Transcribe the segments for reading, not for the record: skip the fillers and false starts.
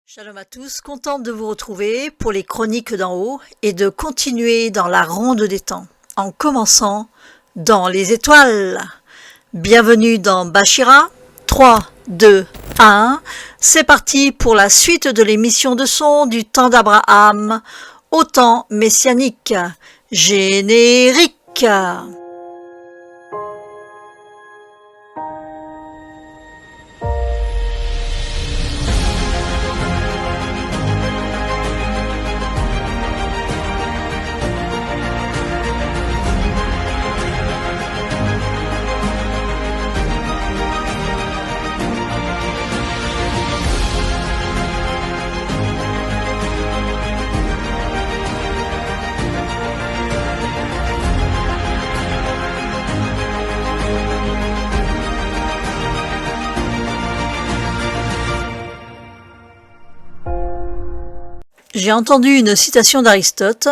Shalom à tous, contente de vous retrouver pour les chroniques d'en haut et de continuer dans la ronde des temps, en commençant dans les étoiles. Bienvenue dans Bachira, 3, 2, 1, c'est parti pour la suite de l'émission de son du temps d'Abraham au temps messianique. Générique. J'ai entendu une citation d'Aristote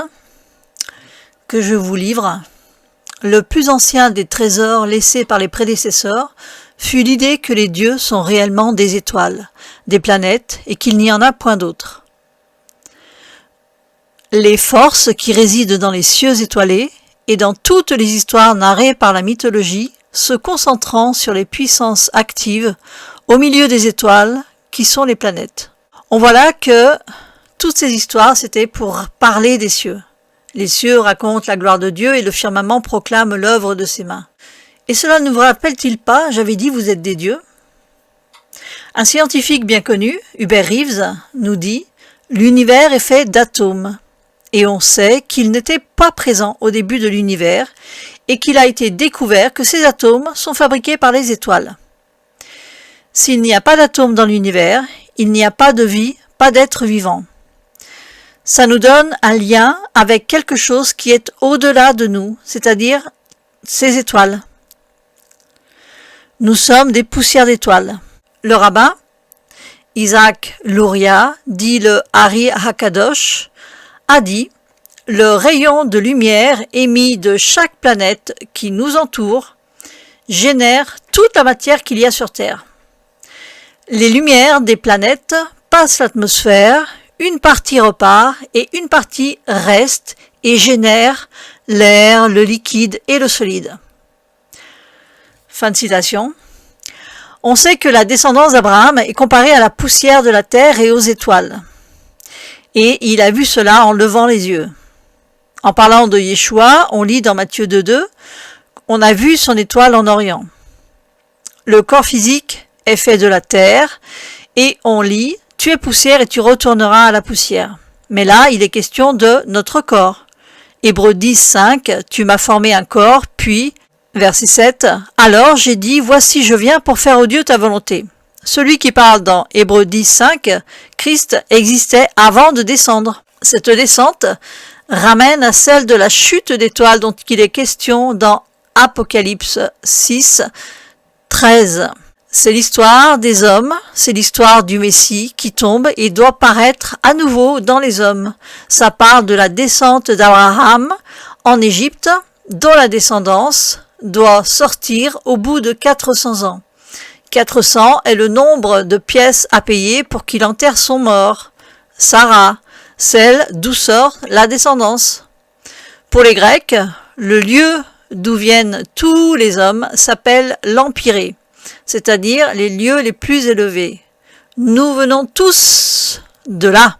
que je vous livre. Le plus ancien des trésors laissés par les prédécesseurs fut l'idée que les dieux sont réellement des étoiles, des planètes, et qu'il n'y en a point d'autres. Les forces qui résident dans les cieux étoilés et dans toutes les histoires narrées par la mythologie se concentrant sur les puissances actives au milieu des étoiles qui sont les planètes. On voit là que toutes ces histoires, c'était pour parler des cieux. Les cieux racontent la gloire de Dieu et le firmament proclame l'œuvre de ses mains. Et cela ne vous rappelle-t-il pas, j'avais dit, vous êtes des dieux? Un scientifique bien connu, Hubert Reeves, nous dit « L'univers est fait d'atomes ». Et on sait qu'il n'était pas présent au début de l'univers et qu'il a été découvert que ces atomes sont fabriqués par les étoiles. S'il n'y a pas d'atomes dans l'univers, il n'y a pas de vie, pas d'être vivant. Ça nous donne un lien avec quelque chose qui est au-delà de nous, c'est-à-dire ces étoiles. Nous sommes des poussières d'étoiles. Le rabbin, Isaac Luria, dit le Ari Hakadosh, a dit « Le rayon de lumière émis de chaque planète qui nous entoure génère toute la matière qu'il y a sur Terre. Les lumières des planètes passent l'atmosphère, une partie repart et une partie reste et génère l'air, le liquide et le solide. » Fin de citation. On sait que la descendance d'Abraham est comparée à la poussière de la terre et aux étoiles. Et il a vu cela en levant les yeux. En parlant de Yeshua, on lit dans Matthieu 2.2, on a vu son étoile en Orient. Le corps physique est fait de la terre et on lit tu es poussière et tu retourneras à la poussière. Mais là, il est question de notre corps. Hébreux 10.5, tu m'as formé un corps, puis, verset 7, alors j'ai dit, voici je viens pour faire au Dieu ta volonté. Celui qui parle dans Hébreux 10.5, Christ existait avant de descendre. Cette descente ramène à celle de la chute d'étoiles dont il est question dans Apocalypse 6.13. C'est l'histoire des hommes, c'est l'histoire du Messie qui tombe et doit paraître à nouveau dans les hommes. Ça parle de la descente d'Abraham en Égypte, dont la descendance doit sortir au bout de 400 ans. 400 est le nombre de pièces à payer pour qu'il enterre son mort. Sarah, celle d'où sort la descendance. Pour les Grecs, le lieu d'où viennent tous les hommes s'appelle l'Empyrée, c'est-à-dire les lieux les plus élevés. Nous venons tous de là.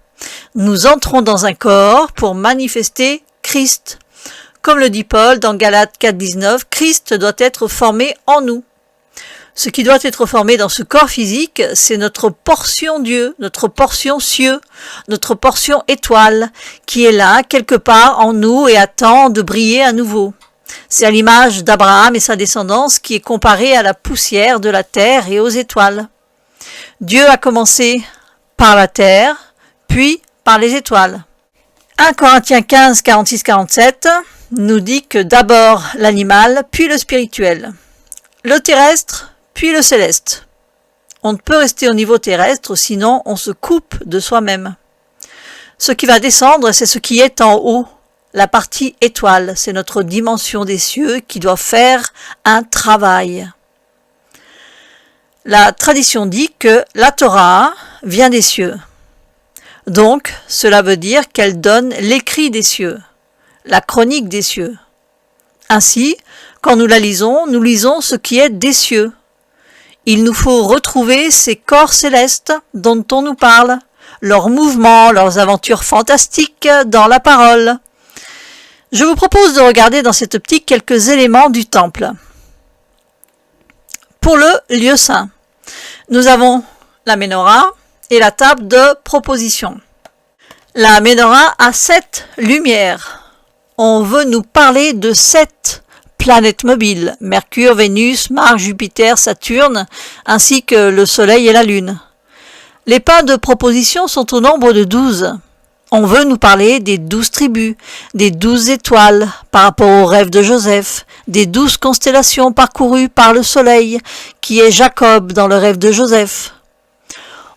Nous entrons dans un corps pour manifester Christ. Comme le dit Paul dans Galates 4.19, Christ doit être formé en nous. Ce qui doit être formé dans ce corps physique, c'est notre portion Dieu, notre portion cieux, notre portion étoile, qui est là, quelque part en nous et attend de briller à nouveau. C'est à l'image d'Abraham et sa descendance qui est comparée à la poussière de la terre et aux étoiles. Dieu a commencé par la terre, puis par les étoiles. 1 Corinthiens 15, 46-47 nous dit que d'abord l'animal, puis le spirituel, le terrestre, puis le céleste. On ne peut rester au niveau terrestre, sinon on se coupe de soi-même. Ce qui va descendre, c'est ce qui est en haut. La partie étoile, c'est notre dimension des cieux qui doit faire un travail. La tradition dit que la Torah vient des cieux. Donc, cela veut dire qu'elle donne l'écrit des cieux, la chronique des cieux. Ainsi, quand nous la lisons, nous lisons ce qui est des cieux. Il nous faut retrouver ces corps célestes dont on nous parle, leurs mouvements, leurs aventures fantastiques dans la parole. Je vous propose de regarder dans cette optique quelques éléments du temple. Pour le lieu saint, nous avons la ménorah et la table de proposition. La ménorah a 7 lumières. On veut nous parler de 7 planètes mobiles, Mercure, Vénus, Mars, Jupiter, Saturne, ainsi que le Soleil et la Lune. Les pas de proposition sont au nombre de 12. On veut nous parler des 12 tribus, des 12 étoiles par rapport au rêve de Joseph, des 12 constellations parcourues par le Soleil, qui est Jacob dans le rêve de Joseph.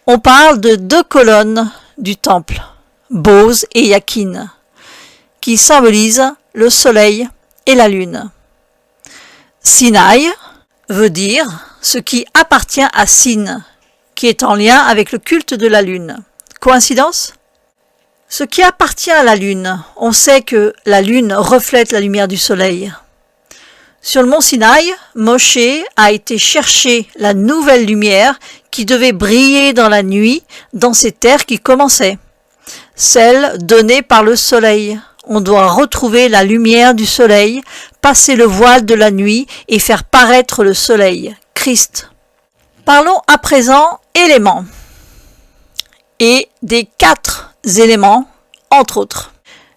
On parle de 2 colonnes du temple, Bose et Yakin, qui symbolisent le Soleil et la Lune. Sinaï veut dire ce qui appartient à Sin, qui est en lien avec le culte de la Lune. Coïncidence ? Ce qui appartient à la Lune, on sait que la Lune reflète la lumière du Soleil. Sur le mont Sinaï, Moshe a été chercher la nouvelle lumière qui devait briller dans la nuit dans ces terres qui commençaient, celle donnée par le Soleil. On doit retrouver la lumière du Soleil, passer le voile de la nuit et faire paraître le Soleil, Christ. Parlons à présent éléments et des 4 éléments, entre autres.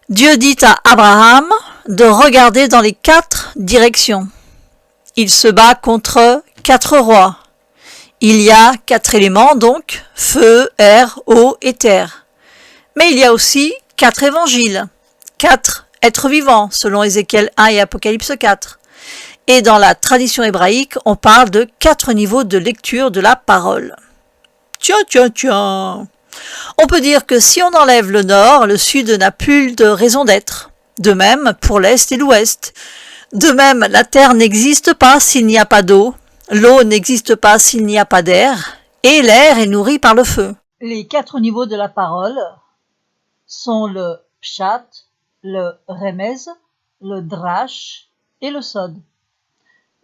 Dieu dit à Abraham de regarder dans les 4 directions. Il se bat contre 4 rois. Il y a 4 éléments, donc feu, air, eau et terre. Mais il y a aussi 4 évangiles, 4 êtres vivants, selon Ézéchiel 1 et Apocalypse 4. Et dans la tradition hébraïque, on parle de 4 niveaux de lecture de la parole. Tiens. On peut dire que si on enlève le nord, le sud n'a plus de raison d'être. De même pour l'est et l'ouest. De même, la terre n'existe pas s'il n'y a pas d'eau, l'eau n'existe pas s'il n'y a pas d'air, et l'air est nourri par le feu. Les 4 niveaux de la parole sont le pshat, le remez, le drash et le sod.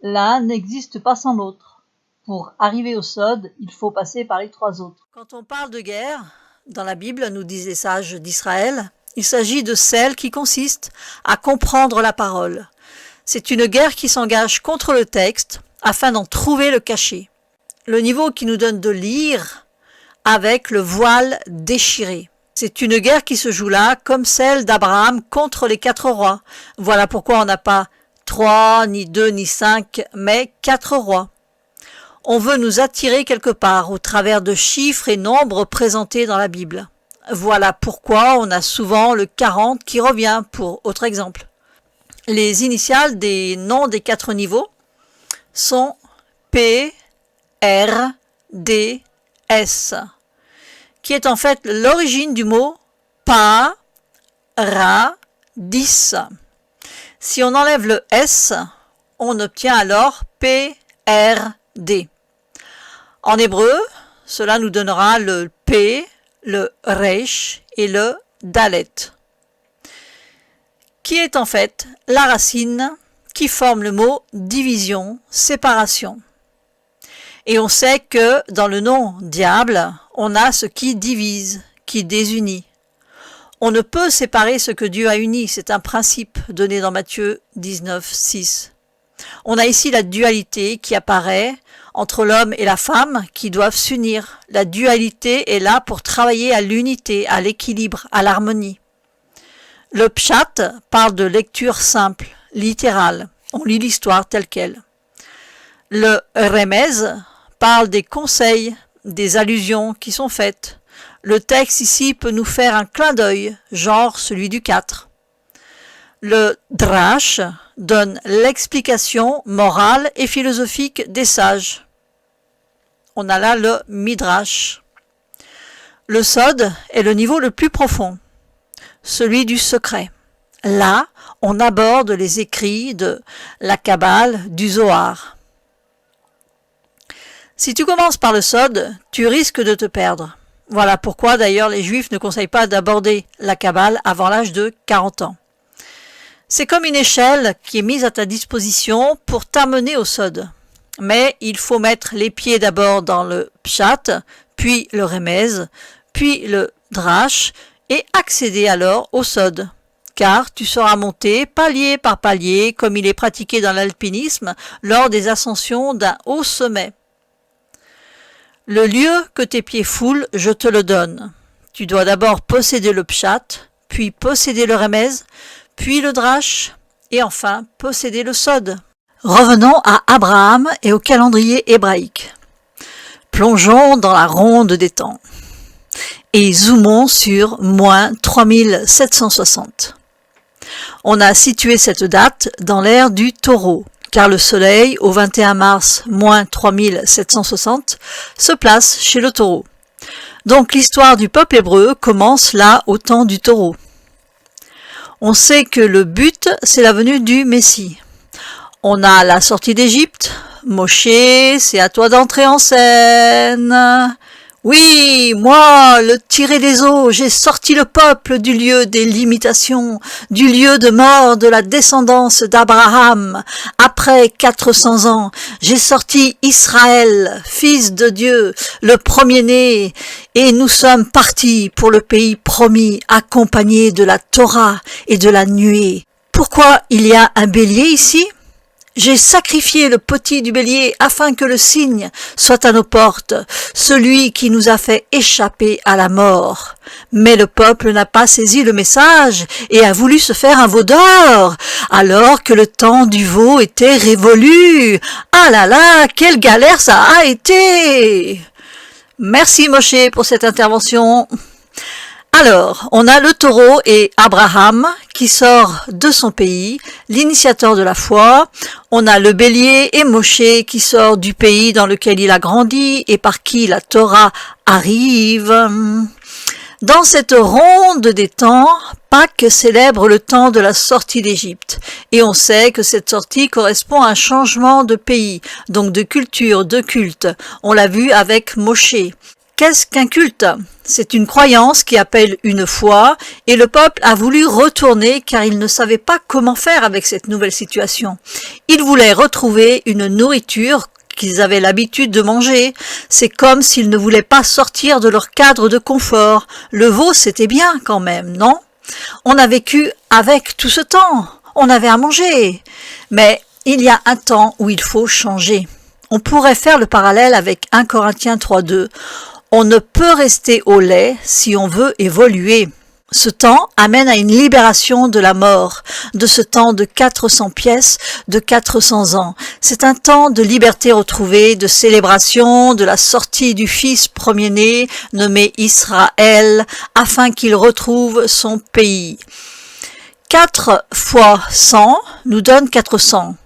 L'un n'existe pas sans l'autre. Pour arriver au sod, il faut passer par les 3 autres. Quand on parle de guerre, dans la Bible, nous disent les sages d'Israël, il s'agit de celle qui consiste à comprendre la parole. C'est une guerre qui s'engage contre le texte afin d'en trouver le cachet. Le niveau qui nous donne de lire avec le voile déchiré. C'est une guerre qui se joue là comme celle d'Abraham contre les 4 rois. Voilà pourquoi on n'a pas 3, ni 2, ni 5, mais 4 rois. On veut nous attirer quelque part au travers de chiffres et nombres présentés dans la Bible. Voilà pourquoi on a souvent le 40 qui revient, pour autre exemple. Les initiales des noms des 4 niveaux sont P, R, D, S, qui est en fait l'origine du mot pa, ra, 10. Si on enlève le S, on obtient alors P, R, D. En hébreu, cela nous donnera le P, le Resh et le Dalet, qui est en fait la racine qui forme le mot division, séparation. Et on sait que dans le nom diable, on a ce qui divise, qui désunit. On ne peut séparer ce que Dieu a uni, c'est un principe donné dans Matthieu 19, 6. On a ici la dualité qui apparaît entre l'homme et la femme qui doivent s'unir. La dualité est là pour travailler à l'unité, à l'équilibre, à l'harmonie. Le pshat parle de lecture simple, littérale. On lit l'histoire telle qu'elle. Le remez parle des conseils, des allusions qui sont faites. Le texte ici peut nous faire un clin d'œil, genre celui du 4. Le drash donne l'explication morale et philosophique des sages. On a là le midrash. Le sod est le niveau le plus profond, celui du secret. Là, on aborde les écrits de la Kabbale, du Zohar. Si tu commences par le sod, tu risques de te perdre. Voilà pourquoi d'ailleurs les Juifs ne conseillent pas d'aborder la Kabbale avant l'âge de 40 ans. C'est comme une échelle qui est mise à ta disposition pour t'amener au Sod. Mais il faut mettre les pieds d'abord dans le Pshat, puis le Remez, puis le Drash, et accéder alors au Sod. Car tu seras monté palier par palier, comme il est pratiqué dans l'alpinisme lors des ascensions d'un haut sommet. Le lieu que tes pieds foulent, je te le donne. Tu dois d'abord posséder le Pshat, puis posséder le Remez, puis le Drash, et enfin posséder le Sod. Revenons à Abraham et au calendrier hébraïque. Plongeons dans la ronde des temps et zoomons sur moins 3760. On a situé cette date dans l'ère du Taureau, car le soleil, au 21 mars moins 3760, se place chez le Taureau. Donc l'histoire du peuple hébreu commence là au temps du Taureau. On sait que le but, c'est la venue du Messie. On a la sortie d'Égypte. Moshe, c'est à toi d'entrer en scène. Oui, moi, le tiré des eaux, j'ai sorti le peuple du lieu des limitations, du lieu de mort de la descendance d'Abraham. Après 400 ans, j'ai sorti Israël, fils de Dieu, le premier-né, et nous sommes partis pour le pays promis, accompagnés de la Torah et de la nuée. Pourquoi il y a un bélier ici ? J'ai sacrifié le petit du bélier afin que le signe soit à nos portes, celui qui nous a fait échapper à la mort. Mais le peuple n'a pas saisi le message et a voulu se faire un veau d'or, alors que le temps du veau était révolu. Ah là là, quelle galère ça a été! Merci Moshe pour cette intervention. Alors, on a le taureau et Abraham qui sort de son pays, l'initiateur de la foi. On a le bélier et Moshe qui sort du pays dans lequel il a grandi et par qui la Torah arrive. Dans cette ronde des temps, Pâques célèbre le temps de la sortie d'Égypte. Et on sait que cette sortie correspond à un changement de pays, donc de culture, de culte. On l'a vu avec Moshe. Qu'est-ce qu'un culte ? C'est une croyance qui appelle une foi et le peuple a voulu retourner car il ne savait pas comment faire avec cette nouvelle situation. Il voulait retrouver une nourriture qu'ils avaient l'habitude de manger. C'est comme s'ils ne voulaient pas sortir de leur cadre de confort. Le veau, c'était bien quand même, non ? On a vécu avec tout ce temps. On avait à manger. Mais il y a un temps où il faut changer. On pourrait faire le parallèle avec 1 Corinthiens 3.2. On ne peut rester au lait si on veut évoluer. Ce temps amène à une libération de la mort, de ce temps de 400 pièces, de 400 ans. C'est un temps de liberté retrouvée, de célébration, de la sortie du fils premier-né, nommé Israël, afin qu'il retrouve son pays. 4 fois 100 nous donne 400.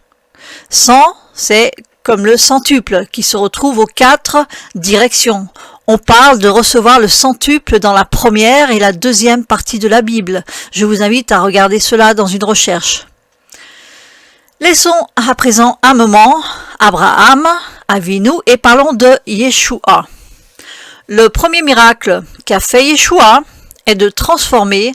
100, c'est comme le centuple qui se retrouve aux 4 directions. On parle de recevoir le centuple dans la première et la deuxième partie de la Bible. Je vous invite à regarder cela dans une recherche. Laissons à présent un moment Abraham, Avinu, et parlons de Yeshua. Le premier miracle qu'a fait Yeshua est de transformer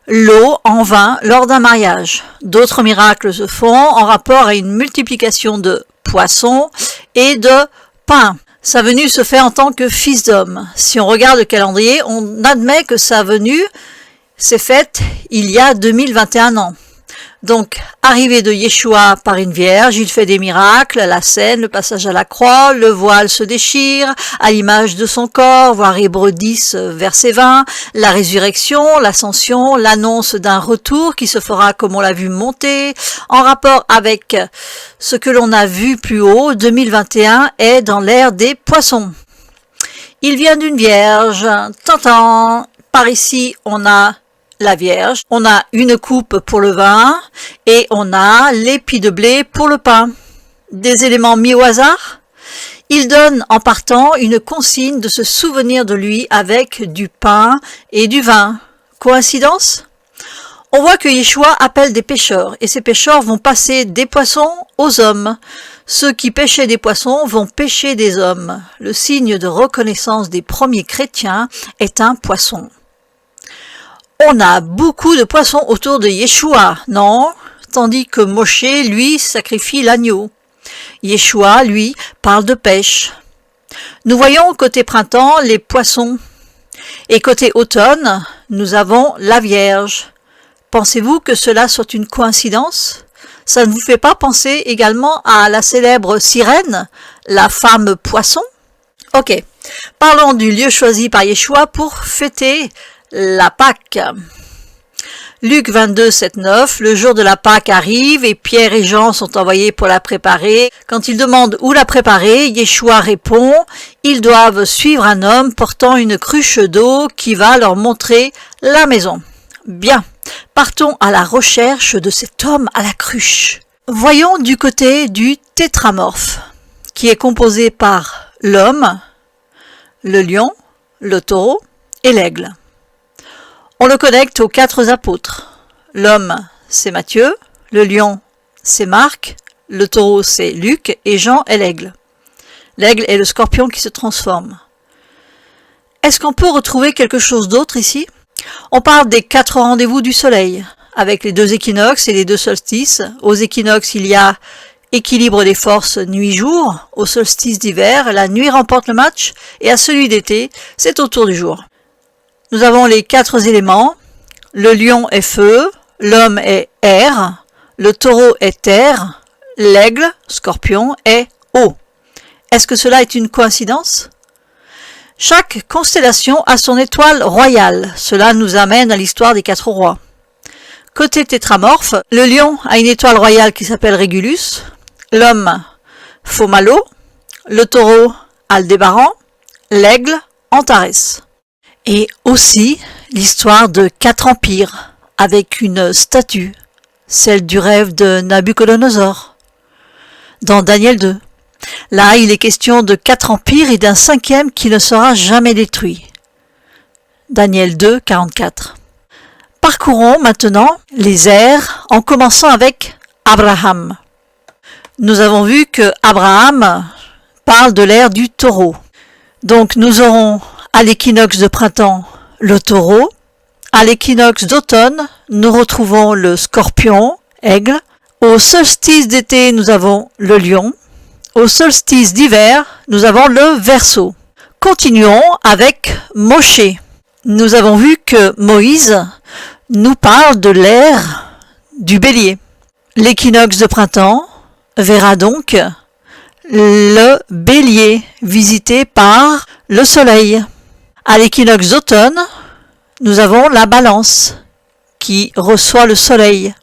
l'eau en vin lors d'un mariage. D'autres miracles se font en rapport à une multiplication de poissons et de pain. Sa venue se fait en tant que fils d'homme. Si on regarde le calendrier, on admet que sa venue s'est faite il y a 2021 ans. Donc, arrivée de Yeshua par une vierge, il fait des miracles, la scène, le passage à la croix, le voile se déchire, à l'image de son corps, voir Hébreux 10, verset 20, la résurrection, l'ascension, l'annonce d'un retour qui se fera comme on l'a vu monter. En rapport avec ce que l'on a vu plus haut, 2021 est dans l'ère des poissons. Il vient d'une vierge, tantan. Par ici, on a la Vierge, on a une coupe pour le vin et on a l'épi de blé pour le pain. Des éléments mis au hasard. Il donne en partant une consigne de se souvenir de lui avec du pain et du vin. Coïncidence ? On voit que Yeshua appelle des pêcheurs et ces pêcheurs vont passer des poissons aux hommes. Ceux qui pêchaient des poissons vont pêcher des hommes. Le signe de reconnaissance des premiers chrétiens est un poisson. On a beaucoup de poissons autour de Yeshua, non? Tandis que Moshe, lui, sacrifie l'agneau. Yeshua, lui, parle de pêche. Nous voyons côté printemps les poissons. Et côté automne, nous avons la Vierge. Pensez-vous que cela soit une coïncidence? Ça ne vous fait pas penser également à la célèbre sirène, la femme poisson? Ok, parlons du lieu choisi par Yeshua pour fêter la Pâque. Luc 22, 7, 9, le jour de la Pâque arrive et Pierre et Jean sont envoyés pour la préparer. Quand ils demandent où la préparer, Yeshua répond, ils doivent suivre un homme portant une cruche d'eau qui va leur montrer la maison. Bien, partons à la recherche de cet homme à la cruche. Voyons du côté du tétramorphe, qui est composé par l'homme, le lion, le taureau et l'aigle. On le connecte aux 4 apôtres. L'homme, c'est Matthieu, le lion, c'est Marc, le taureau, c'est Luc, et Jean est l'aigle. L'aigle est le scorpion qui se transforme. Est-ce qu'on peut retrouver quelque chose d'autre ici? On parle des 4 rendez-vous du soleil, avec les 2 équinoxes et les 2 solstices. Aux équinoxes, il y a équilibre des forces nuit-jour. Au solstice d'hiver, la nuit remporte le match, et à celui d'été, c'est au tour du jour. Nous avons les 4 éléments. Le lion est feu, l'homme est air, le taureau est terre, l'aigle, scorpion, est eau. Est-ce que cela est une coïncidence? Chaque constellation a son étoile royale. Cela nous amène à l'histoire des 4 rois. Côté tétramorphe, le lion a une étoile royale qui s'appelle Régulus, l'homme Fomalo, le taureau Aldébaran, l'aigle Antares. Et aussi l'histoire de 4 empires, avec une statue, celle du rêve de Nabuchodonosor, dans Daniel 2. Là, il est question de 4 empires et d'un 5e qui ne sera jamais détruit. Daniel 2, 44. Parcourons maintenant les ères en commençant avec Abraham. Nous avons vu que Abraham parle de l'ère du taureau. Donc nous aurons à l'équinoxe de printemps, le taureau. À l'équinoxe d'automne, nous retrouvons le scorpion, aigle. Au solstice d'été, nous avons le lion. Au solstice d'hiver, nous avons le Verseau. Continuons avec Moshe. Nous avons vu que Moïse nous parle de l'ère du bélier. L'équinoxe de printemps verra donc le bélier visité par le soleil. À l'équinoxe d'automne, nous avons la balance qui reçoit le soleil.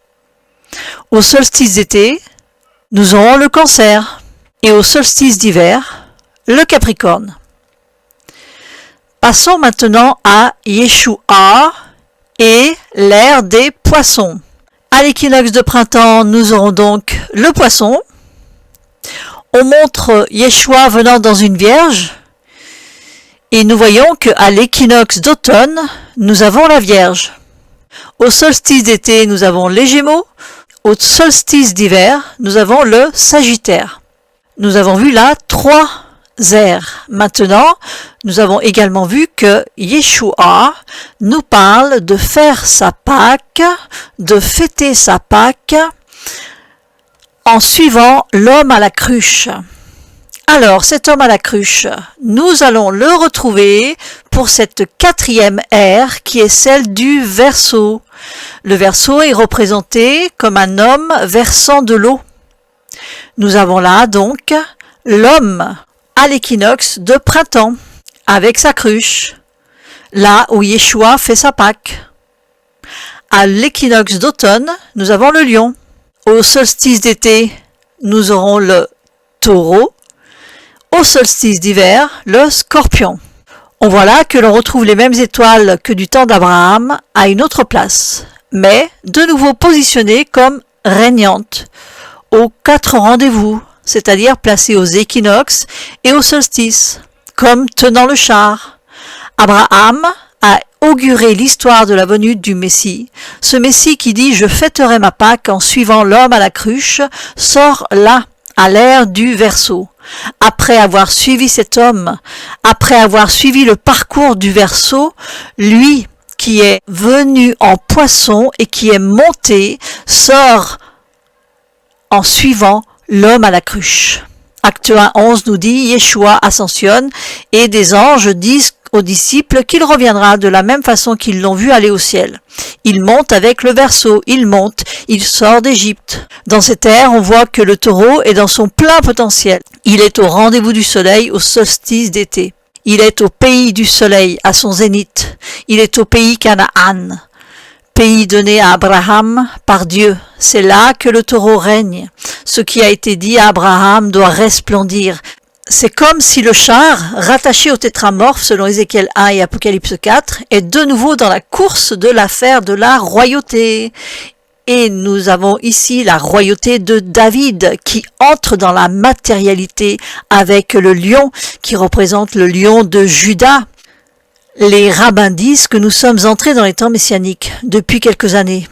Au solstice d'été, nous aurons le cancer. Et au solstice d'hiver, le capricorne. Passons maintenant à Yeshua et l'ère des poissons. À l'équinoxe de printemps, nous aurons donc le poisson. On montre Yeshua venant dans une vierge. Et nous voyons qu'à l'équinoxe d'automne, nous avons la Vierge. Au solstice d'été, nous avons les Gémeaux. Au solstice d'hiver, nous avons le Sagittaire. Nous avons vu là 3 ères. Maintenant, nous avons également vu que Yeshua nous parle de faire sa Pâque, de fêter sa Pâque en suivant l'homme à la cruche. Alors, cet homme à la cruche, nous allons le retrouver pour cette 4e ère qui est celle du Verseau. Le Verseau est représenté comme un homme versant de l'eau. Nous avons là donc l'homme à l'équinoxe de printemps avec sa cruche, là où Yeshua fait sa Pâque. À l'équinoxe d'automne, nous avons le lion. Au solstice d'été, nous aurons le taureau. Au solstice d'hiver, le scorpion. On voit là que l'on retrouve les mêmes étoiles que du temps d'Abraham à une autre place, mais de nouveau positionnées comme régnantes aux 4 rendez-vous, c'est-à-dire placées aux équinoxes et au solstice, comme tenant le char. Abraham a auguré l'histoire de la venue du Messie. Ce Messie qui dit « Je fêterai ma Pâque en suivant l'homme à la cruche » sort là, à l'ère du verseau. Après avoir suivi cet homme, après avoir suivi le parcours du verseau, lui qui est venu en poisson et qui est monté, sort en suivant l'homme à la cruche. Acte 1:11 nous dit, Yeshua ascensionne et des anges disent aux disciples qu'il reviendra de la même façon qu'ils l'ont vu aller au ciel. Il monte avec le verseau, il monte, il sort d'Égypte. Dans cette ère, on voit que le taureau est dans son plein potentiel. Il est au rendez-vous du soleil au solstice d'été. Il est au pays du soleil, à son zénith. Il est au pays Canaan, pays donné à Abraham par Dieu. C'est là que le taureau règne. Ce qui a été dit à Abraham doit resplendir. C'est comme si le char, rattaché au tétramorphe selon Ézéchiel 1 et Apocalypse 4, est de nouveau dans la course de l'affaire de la royauté. Et nous avons ici la royauté de David qui entre dans la matérialité avec le lion qui représente le lion de Juda. Les rabbins disent que nous sommes entrés dans les temps messianiques depuis quelques années.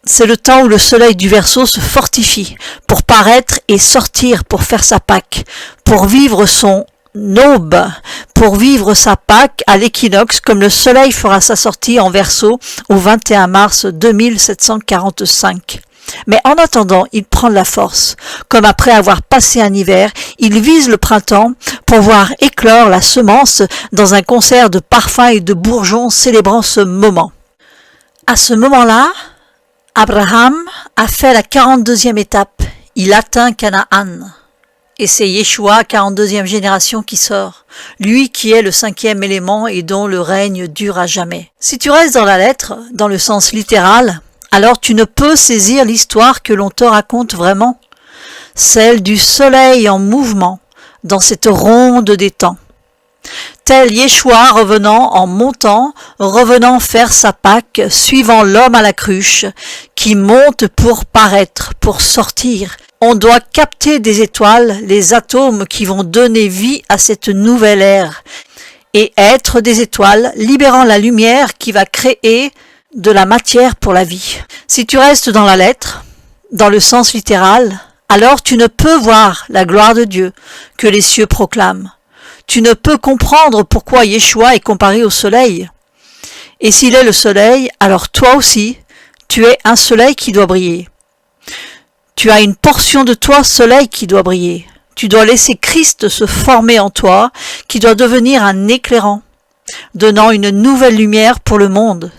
C'est le temps où le soleil du Verseau se fortifie pour paraître et sortir pour faire sa Pâque, pour vivre son aube, pour vivre sa Pâque à l'équinoxe comme le soleil fera sa sortie en Verseau au 21 mars 2745. Mais en attendant, il prend de la force. Comme après avoir passé un hiver, il vise le printemps pour voir éclore la semence dans un concert de parfums et de bourgeons célébrant ce moment. À ce moment-là, Abraham a fait la 42e étape. Il atteint Canaan. Et c'est Yeshua, 42e génération, qui sort. Lui qui est le 5e élément et dont le règne dure à jamais. Si tu restes dans la lettre, dans le sens littéral, alors tu ne peux saisir l'histoire que l'on te raconte vraiment. Celle du soleil en mouvement, dans cette ronde des temps. Tel Yeshua revenant en montant, revenant faire sa Pâque, suivant l'homme à la cruche, qui monte pour paraître, pour sortir. On doit capter des étoiles, les atomes qui vont donner vie à cette nouvelle ère, et être des étoiles libérant la lumière qui va créer de la matière pour la vie. Si tu restes dans la lettre, dans le sens littéral, alors tu ne peux voir la gloire de Dieu que les cieux proclament. Tu ne peux comprendre pourquoi Yeshua est comparé au soleil. Et s'il est le soleil, alors toi aussi, tu es un soleil qui doit briller. Tu as une portion de toi, soleil, qui doit briller. Tu dois laisser Christ se former en toi, qui doit devenir un éclairant, donnant une nouvelle lumière pour le monde.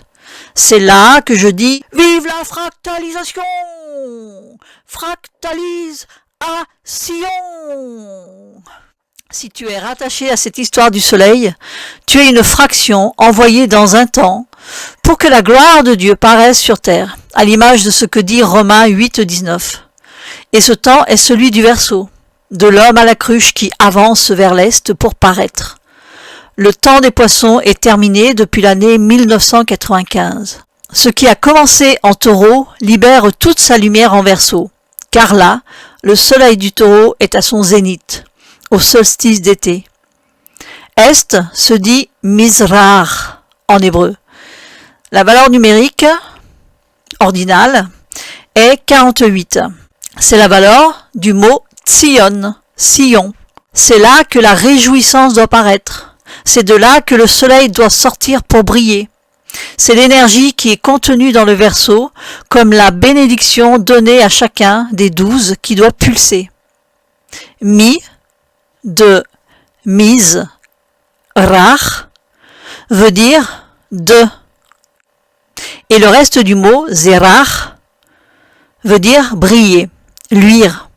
C'est là que je dis « Vive la fractalisation ! Fractalise à Sion !» Si tu es rattaché à cette histoire du soleil, tu es une fraction envoyée dans un temps pour que la gloire de Dieu paraisse sur terre, à l'image de ce que dit Romains 8:19. Et ce temps est celui du Verseau, de l'homme à la cruche qui avance vers l'est pour paraître. Le temps des poissons est terminé depuis l'année 1995. Ce qui a commencé en Taureau libère toute sa lumière en Verseau, car là, le soleil du Taureau est à son zénith, au solstice d'été. Est se dit Mizrach en hébreu. La valeur numérique ordinale est 48. C'est la valeur du mot Tzion, Sion. C'est là que la réjouissance doit paraître. C'est de là que le soleil doit sortir pour briller. C'est l'énergie qui est contenue dans le Verseau, comme la bénédiction donnée à chacun des 12 qui doit pulser. Mi de Miz, Rach, veut dire de. Et le reste du mot, Zerach, veut dire briller, luire.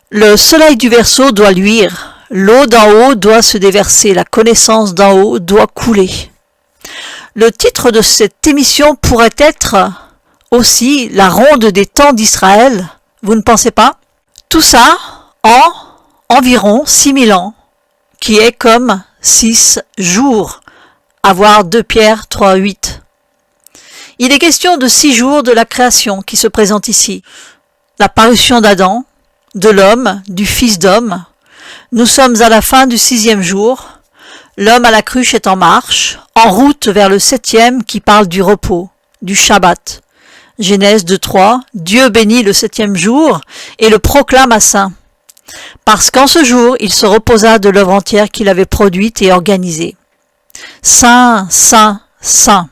Le soleil du Verseau doit luire, l'eau d'en haut doit se déverser, la connaissance d'en haut doit couler. Le titre de cette émission pourrait être aussi la ronde des temps d'Israël, vous ne pensez pas? Tout ça en environ 6000 ans, qui est comme 6 jours, à voir 2 Pierre 3:8. Il est question de 6 jours de la création qui se présente ici. La parution d'Adam, de l'homme, du Fils d'homme. Nous sommes à la fin du 6e jour. L'homme à la cruche est en marche, en route vers le 7e qui parle du repos, du Shabbat, Genèse 2.3, Dieu bénit le septième jour et le proclama saint, parce qu'en ce jour il se reposa de l'œuvre entière qu'il avait produite et organisée. Saint, saint, saint.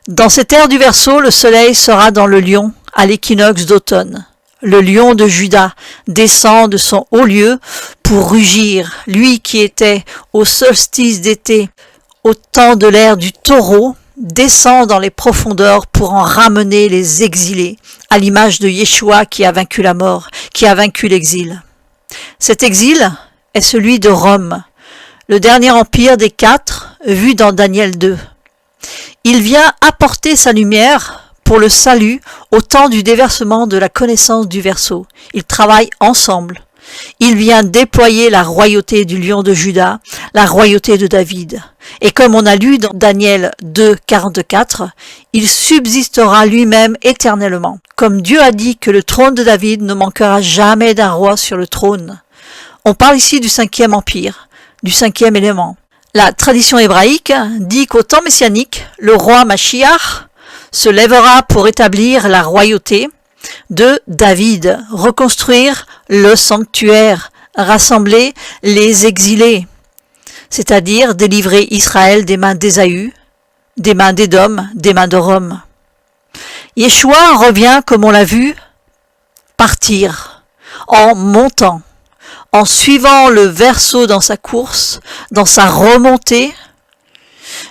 Dans cette ère du Verseau, le soleil sera dans le lion à l'équinoxe d'automne. Le lion de Juda descend de son haut lieu pour rugir, lui qui était au solstice d'été, au temps de l'ère du taureau, descend dans les profondeurs pour en ramener les exilés, à l'image de Yeshua qui a vaincu la mort, qui a vaincu l'exil. Cet exil est celui de Rome, le dernier empire des 4, vu dans Daniel 2. Il vient apporter sa lumière pour le salut au temps du déversement de la connaissance du Verseau. Ils travaillent ensemble. Il vient déployer la royauté du lion de Juda, la royauté de David. Et comme on a lu dans Daniel 2, 44, il subsistera lui-même éternellement. Comme Dieu a dit que le trône de David ne manquera jamais d'un roi sur le trône. On parle ici du 5e empire, du 5e élément. La tradition hébraïque dit qu'au temps messianique, le roi Mashiach se lèvera pour établir la royauté de David, reconstruire le sanctuaire, rassembler les exilés, c'est-à-dire délivrer Israël des mains d'Ésaü, des mains d'Édom, des mains de Rome. Yeshua revient, comme on l'a vu, partir, en montant, en suivant le Verseau dans sa course, dans sa remontée,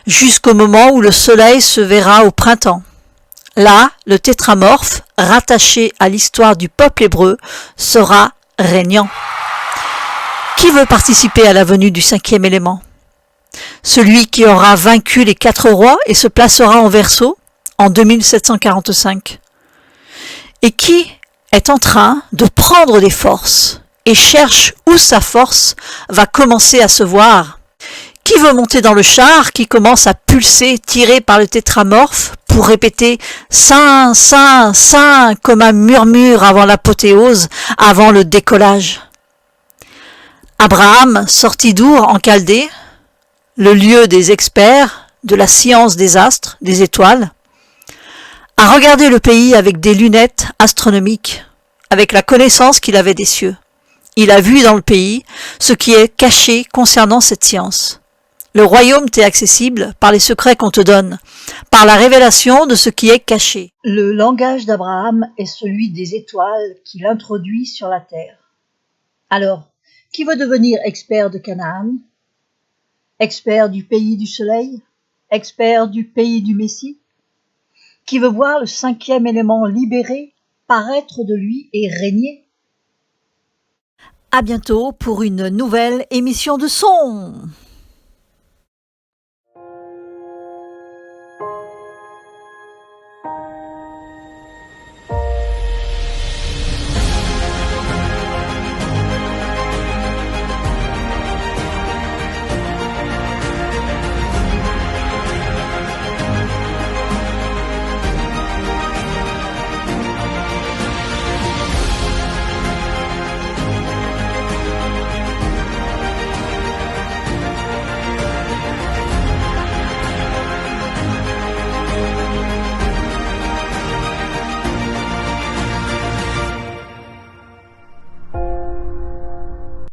jusqu'au moment où le soleil se verra au printemps. Là, le tétramorphe, rattaché à l'histoire du peuple hébreu, sera régnant. Qui veut participer à la venue du 5e élément? Celui qui aura vaincu les 4 rois et se placera en Verseau en 2745. Et qui est en train de prendre des forces et cherche où sa force va commencer à se voir. Qui veut monter dans le char qui commence à pulser, tiré par le tétramorphe, pour répéter « Saint, Saint, Saint » comme un murmure avant l'apothéose, avant le décollage. Abraham, sorti d'Our en Chaldée, le lieu des experts, de la science des astres, des étoiles, a regardé le pays avec des lunettes astronomiques, avec la connaissance qu'il avait des cieux. Il a vu dans le pays ce qui est caché concernant cette science. Le royaume t'est accessible par les secrets qu'on te donne, par la révélation de ce qui est caché. Le langage d'Abraham est celui des étoiles qu'il introduit sur la terre. Alors, qui veut devenir expert de Canaan? Expert du pays du soleil? Expert du pays du Messie? Qui veut voir le 5e élément libéré, paraître de lui et régner? À bientôt pour une nouvelle émission de son.